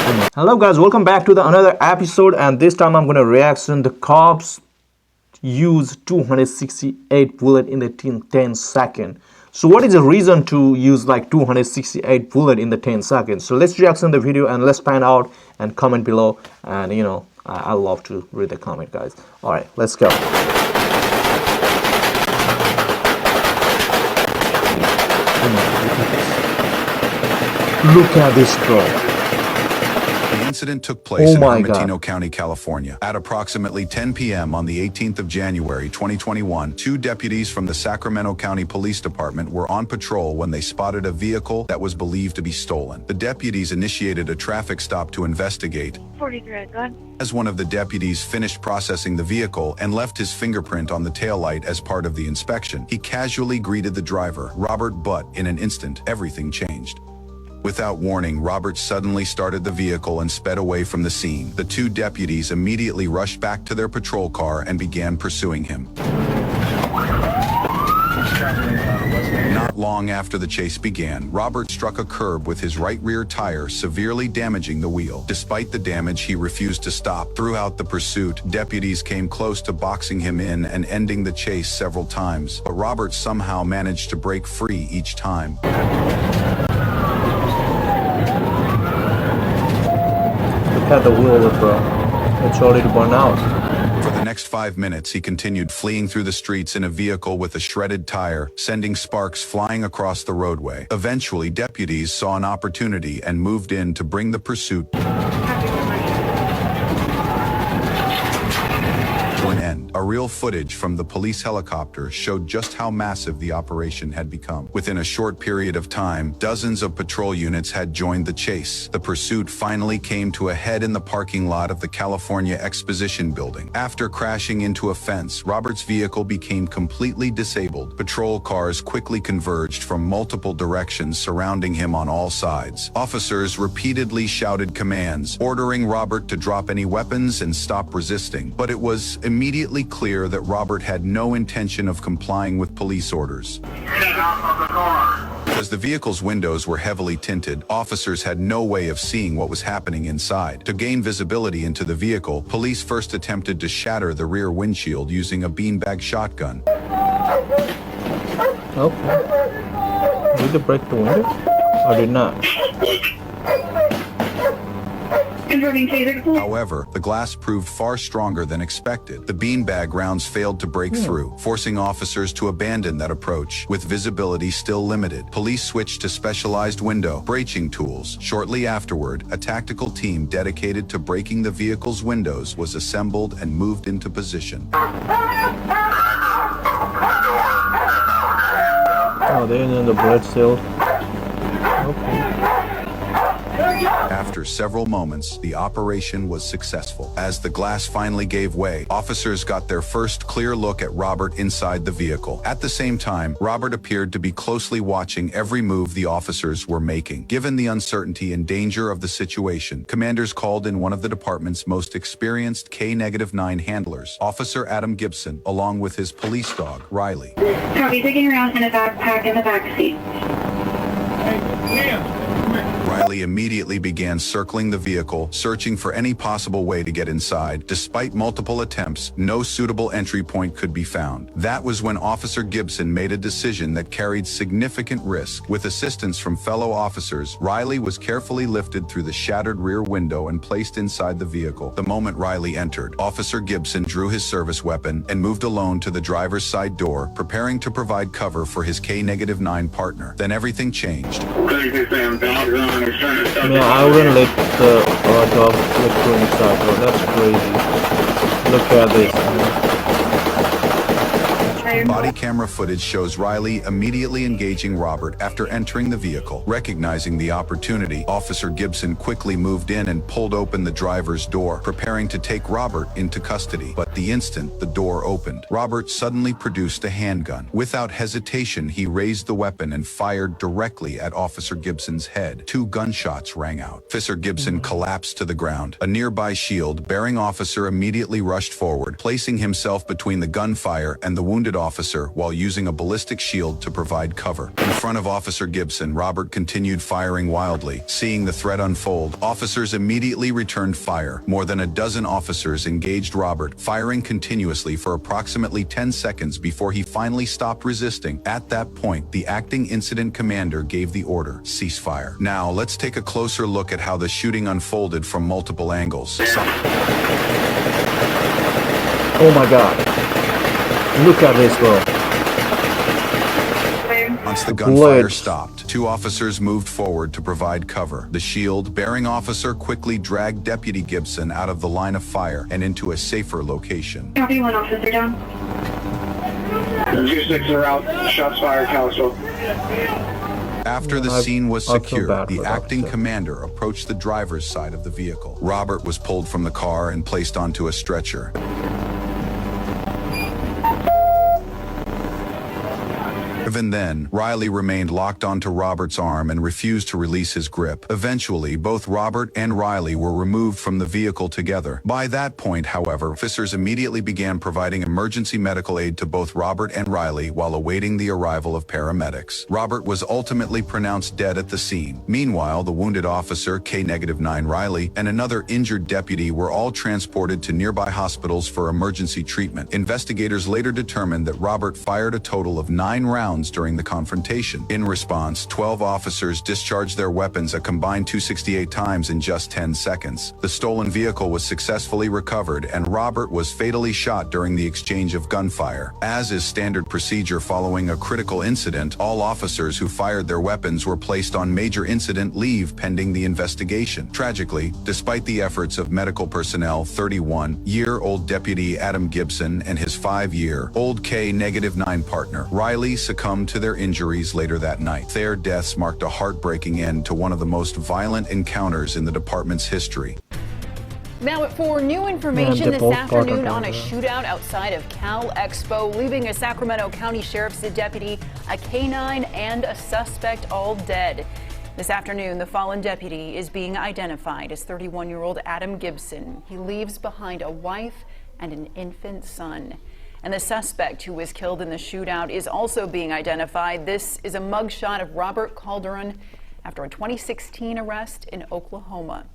Hello guys, welcome back to another episode, and this time I'm gonna reaction the cops use 268 bullet in the 10 second. So what is the reason to use like 268 bullet in the 10 seconds? So let's reaction the video and let's find out and comment below. And I love to read the comment, guys. All right, let's go. Look at this girl. The incident took place in my Hermontino County, California. At approximately 10 p.m. on the 18th of January, 2021, two deputies from the Sacramento County Police Department were on patrol when they spotted a vehicle that was believed to be stolen. The deputies initiated a traffic stop to investigate. 43, go ahead. As one of the deputies finished processing the vehicle and left his fingerprint on the taillight as part of the inspection, he casually greeted the driver, Robert, but in an instant, everything changed. Without warning, Robert suddenly started the vehicle and sped away from the scene. The two deputies immediately rushed back to their patrol car and began pursuing him. Not long after the chase began, Robert struck a curb with his right rear tire, severely damaging the wheel. Despite the damage, he refused to stop. Throughout the pursuit, deputies came close to boxing him in and ending the chase several times, but Robert somehow managed to break free each time. Look at the wheel, bro. It's already burned out. For the next 5 minutes, he continued fleeing through the streets in a vehicle with a shredded tire, sending sparks flying across the roadway. Eventually, deputies saw an opportunity and moved in to bring the pursuit to an end. A real footage from the police helicopter showed just how massive the operation had become. Within a short period of time, dozens of patrol units had joined the chase. The pursuit finally came to a head in the parking lot of the California Exposition Building. After crashing into a fence, Robert's vehicle became completely disabled. Patrol cars quickly converged from multiple directions, surrounding him on all sides. Officers repeatedly shouted commands, ordering Robert to drop any weapons and stop resisting, but it was immediately clear that Robert had no intention of complying with police orders. As the vehicle's windows were heavily tinted, officers had no way of seeing what was happening inside. To gain visibility into the vehicle, police first attempted to shatter the rear windshield using a beanbag shotgun. Okay. Did they break the window? Or did not? However, the glass proved far stronger than expected. The beanbag rounds failed to break through, forcing officers to abandon that approach. With visibility still limited, police switched to specialized window breaching tools. Shortly afterward, a tactical team dedicated to breaking the vehicle's windows was assembled and moved into position. Oh, they're in the blood sealed. Okay. After several moments, the operation was successful. As the glass finally gave way, officers got their first clear look at Robert inside the vehicle. At the same time, Robert appeared to be closely watching every move the officers were making. Given the uncertainty and danger of the situation, commanders called in one of the department's most experienced K-9 handlers, Officer Adam Gibson, along with his police dog, Riley. Copy, taking around in a backpack in the back seat. Riley immediately began circling the vehicle, searching for any possible way to get inside. Despite multiple attempts, no suitable entry point could be found. That was when Officer Gibson made a decision that carried significant risk. With assistance from fellow officers, Riley was carefully lifted through the shattered rear window and placed inside the vehicle. The moment Riley entered, Officer Gibson drew his service weapon and moved alone to the driver's side door, preparing to provide cover for his K-9 partner. Then everything changed. Yeah, I wouldn't let the dog look through inside, bro. That's crazy. Look at this. Body camera footage shows Riley immediately engaging Robert after entering the vehicle. Recognizing the opportunity, Officer Gibson quickly moved in and pulled open the driver's door, preparing to take Robert into custody. But the instant the door opened, Robert suddenly produced a handgun. Without hesitation, he raised the weapon and fired directly at Officer Gibson's head. 2 gunshots rang out. Officer Gibson collapsed to the ground. A nearby shield-bearing officer immediately rushed forward, placing himself between the gunfire and the wounded officer officer while using a ballistic shield to provide cover. In front of Officer Gibson, Robert continued firing wildly. Seeing the threat unfold, officers immediately returned fire. More than a dozen officers engaged Robert, firing continuously for approximately 10 seconds before he finally stopped resisting. At that point, the acting incident commander gave the order, ceasefire. Now, let's take a closer look at how the shooting unfolded from multiple angles. Oh my god. Look at this, bro. Once the gunfire stopped, two officers moved forward to provide cover. The shield-bearing officer quickly dragged Deputy Gibson out of the line of fire and into a safer location. Copy, one officer down. 2-6 are out. Shots fired, Council. After the scene was I feel secure, bad the for acting that. commander approached the driver's side of the vehicle. Robert was pulled from the car and placed onto a stretcher. Even then, Riley remained locked onto Robert's arm and refused to release his grip. Eventually, both Robert and Riley were removed from the vehicle together. By that point, however, officers immediately began providing emergency medical aid to both Robert and Riley while awaiting the arrival of paramedics. Robert was ultimately pronounced dead at the scene. Meanwhile, the wounded officer, K-9 Riley, and another injured deputy were all transported to nearby hospitals for emergency treatment. Investigators later determined that Robert fired a total of 9 rounds during the confrontation. In response, 12 officers discharged their weapons a combined 268 times in just 10 seconds. The stolen vehicle was successfully recovered, and Robert was fatally shot during the exchange of gunfire. As is standard procedure following a critical incident, all officers who fired their weapons were placed on major incident leave pending the investigation. Tragically, despite the efforts of medical personnel, 31-year-old Deputy Adam Gibson and his 5-year-old K-9 partner, Riley, succumbed to their injuries later that night. Their deaths marked a heartbreaking end to one of the most violent encounters in the department's history. Now, for new information they this both afternoon got on a it. shootout outside of Cal Expo, leaving a Sacramento County Sheriff's deputy, a K-9, and a suspect all dead. This afternoon, the fallen deputy is being identified as 31-year-old Adam Gibson. He leaves behind a wife and an infant son. And the suspect who was killed in the shootout is also being identified. This is a mugshot of Robert Calderon after a 2016 arrest in Oklahoma.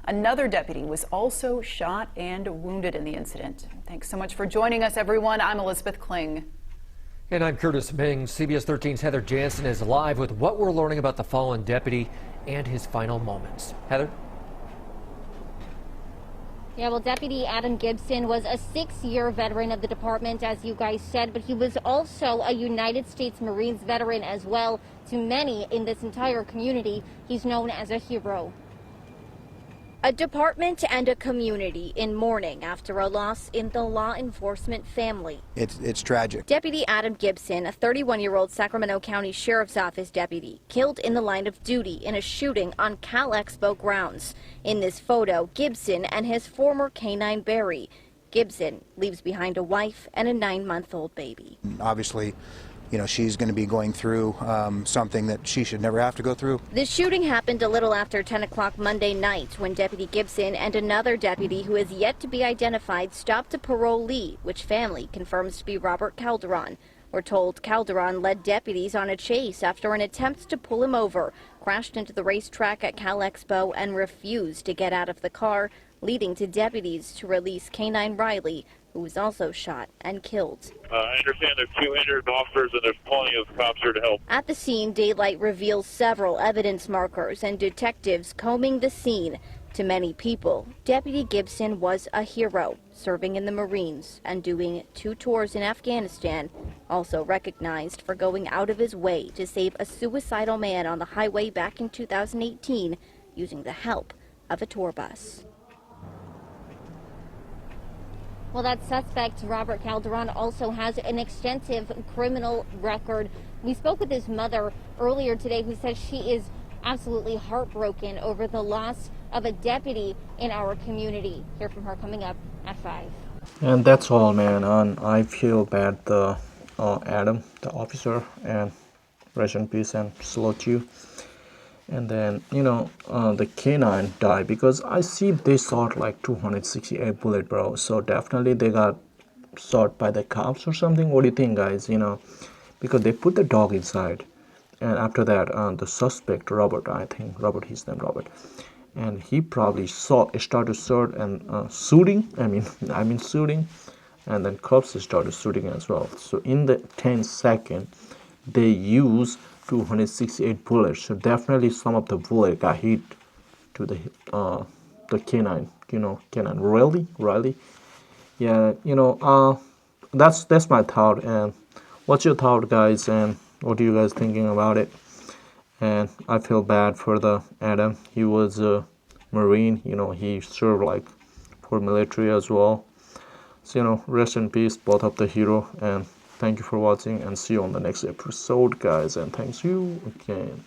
Another deputy was also shot and wounded in the incident. Thanks so much for joining us, everyone. I'm Elizabeth Kling. And I'm Curtis Ming. CBS 13's Heather Jansen is live with what we're learning about the fallen deputy and his final moments. Heather? Yeah, well, Deputy Adam Gibson was a 6-year veteran of the department, as you guys said, but he was also a United States Marines veteran as well. To many in this entire community, he's known as a hero. A department and a community in mourning after a loss in the law enforcement family. It's tragic. Deputy Adam Gibson, a 31-year-old Sacramento County Sheriff's Office deputy, killed in the line of duty in a shooting on Cal Expo grounds. In this photo, Gibson and his former K-9 Barry. Gibson leaves behind a wife and a 9-month-old baby. Obviously, you know, she's going to be going through something that she should never have to go through. The shooting happened a little after 10 o'clock Monday night when Deputy Gibson and another deputy who is yet to be identified stopped a parolee, which family confirms to be Robert Calderon. We're told Calderon led deputies on a chase after an attempt to pull him over, crashed into the racetrack at Cal Expo and refused to get out of the car, leading to deputies to release K-9 Riley, who was also shot and killed. I understand there's 2 injured officers and there's plenty of cops here to help. At the scene, daylight reveals several evidence markers and detectives combing the scene. To many people, Deputy Gibson was a hero, serving in the Marines and doing 2 tours in Afghanistan, also recognized for going out of his way to save a suicidal man on the highway back in 2018 using the help of a tour bus. Well, that suspect, Robert Calderon, also has an extensive criminal record. We spoke with his mother earlier today, who says she is absolutely heartbroken over the loss of a deputy in our community. Hear from her coming up at 5. And that's all, man. And I feel bad the Adam, the officer, and rest in peace and salute you. And then, you know, the K-9 died because I see they shot like 268 bullet, bro. So definitely they got shot by the cops or something? What do you think, guys? Because they put the dog inside, and after that, the suspect Robert, I think Robert, his name Robert, and he probably started shot and shooting. I mean shooting, and then cops started shooting as well. So in the 10 seconds, they use 268 bullets. So definitely some of the bullet got hit to the canine. Canine. Really. Yeah. That's my thought. And what's your thought, guys? And what are you guys thinking about it? And I feel bad for the Adam. He was a Marine. He served like for military as well. So rest in peace, both of the hero. And thank you for watching, and see you on the next episode, guys. And thanks you again.